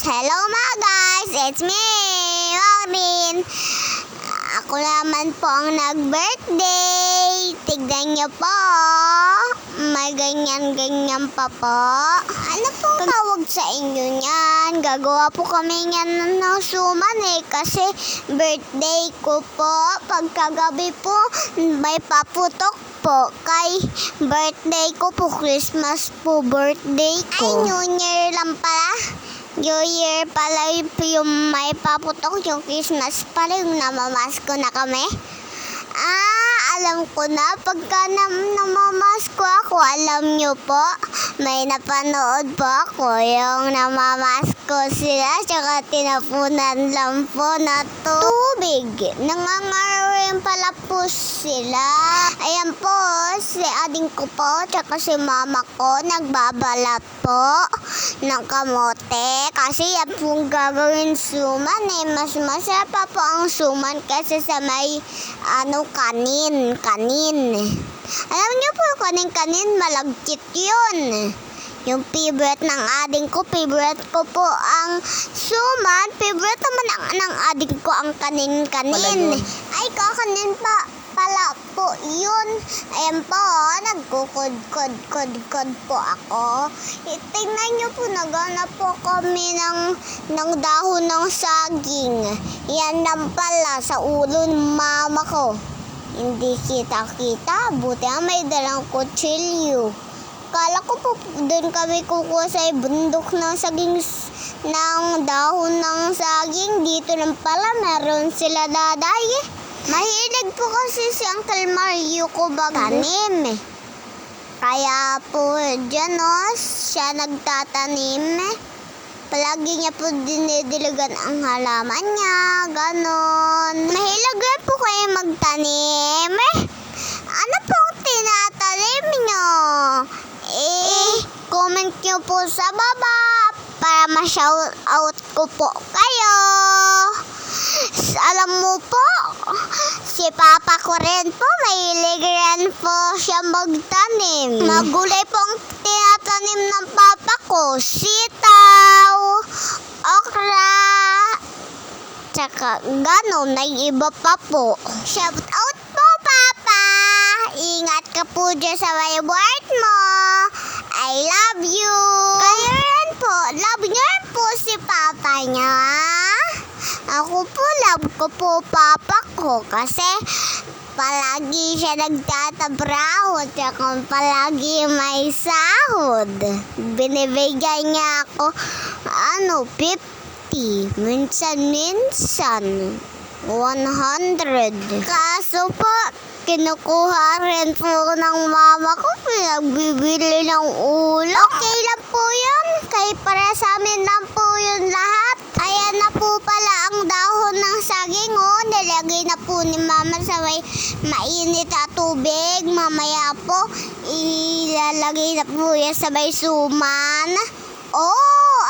Hello mga guys, it's me, Maureen. Ako naman po ang nag-birthday. Tignan niyo po, may ganyan-ganyan pa po. Ano pong tawag sa inyo niyan? Gagawa po kami niyan ng suman kasi birthday ko po. Pagkagabi po, may paputok po kay birthday ko po. Christmas po birthday ko. Ay, New Year lang pala. New Year pala yung may paputok, yung Christmas pala yung namamasko na kami. Alam ko na, pagka namamasko ako, alam nyo po, may napanood po ako yung namamasko sila, tsaka tinapunan lang po na tubig. Nangangaroon pala po sila. Ayan po, si ading ko po, tsaka si mama ko, nagbabalat po ng kamote. Kasi yan pong gagawin suman mas masarap pa po ang suman kasi sa may kanin. Alam niyo po, kanin, malagkit yun. Yung favorite ng ading ko, favorite ko po ang suman, favorite naman ng ading ko ang kanin. Ay, kakanin pa pala po yun. Ayan po, nagkukod po ako. Tingnan nyo po, naghanap po kami ng dahon ng saging. Yan lang pala sa ulo ng mama ko. Hindi kita-kita, buti ang may dalang kutsilyo. Kala ko po doon kami kukuha sa bundok ng saging, ng dahon ng saging. Dito lang pala, meron sila daday. Mahilig po kasi si Uncle Mario ko tanim. Kaya po dyan siya nagtatanim. Palagi niya po dinidilugan ang halaman niya, ganon. Mahilig rin po kayo magtanim. Ano pong tinatanim niyo? Comment niyo po sa baba para ma-shout out ko po kayo. Alam mo po, si Papa ko rin po, mahilig rin po siya magtanim. Magulay pong tinatanim ng Papa ko, sitaw, okra, tsaka ganon, na iba pa po. Shout out po, Papa! Ingat ka po dyan sa may work mo. I love you! Kayo rin po, love niyo rin po si Papa niya. Ako po, love ko po Papa ko kasi palagi siya nagtatabraho at palagi may sahod. Binibigyan niya ako 50, minsan 100. Kaso po, kinukuha rin po ng mama ko, pinagbibili ng ulam. Okay lang po yun, kaya para sa amin lang po yun lahat. Ayan na po pala ang dahon ng saging, nilagay na po ni mama sa may mainit na tubig. Mamaya po, ilalagay na po yan sa may suman.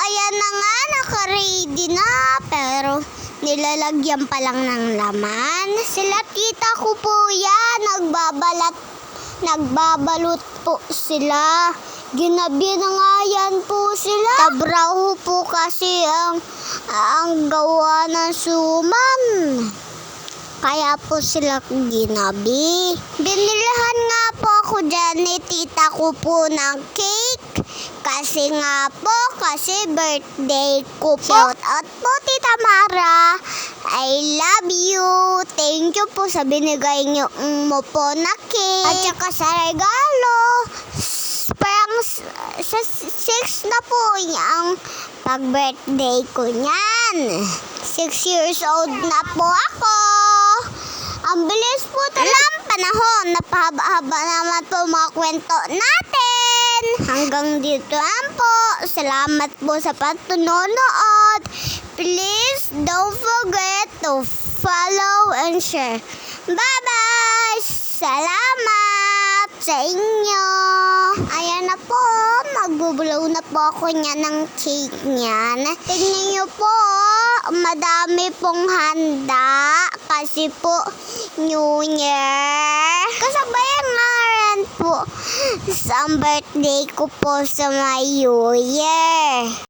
Ayan na nga, naka-ready na, pero nilalagyan pa lang ng laman. Sila tita ko po yan, nagbabalot po sila. Ginabi na nga yan po sila. Tabraho po kasi ang gawa ng suman. Kaya po sila ginabi. Binilihan nga po ako dyan ni tita ko po ng cake. Kasi birthday ko po. Shout out po, Tita Mara. I love you. Thank you po sa binigay niyo mo po na cake. At saka sa regalo. Parang sa 6 na po ang pag-birthday ko niyan. 6 years old na po ako. Ang bilis po talang panahon. Napahaba-haba naman po mga kwento natin. Hanggang dito lang po. Salamat po sa patunood. Please don't forget to follow and share. Bye-bye! Salamat sa inyo! Ayan na po, magbubulaw na po ako niya ng cake niyan. Tignan niyo po, madami pong handa kasi po New Year. Kasabayan nga rin po sa birthday ko po sa New Year.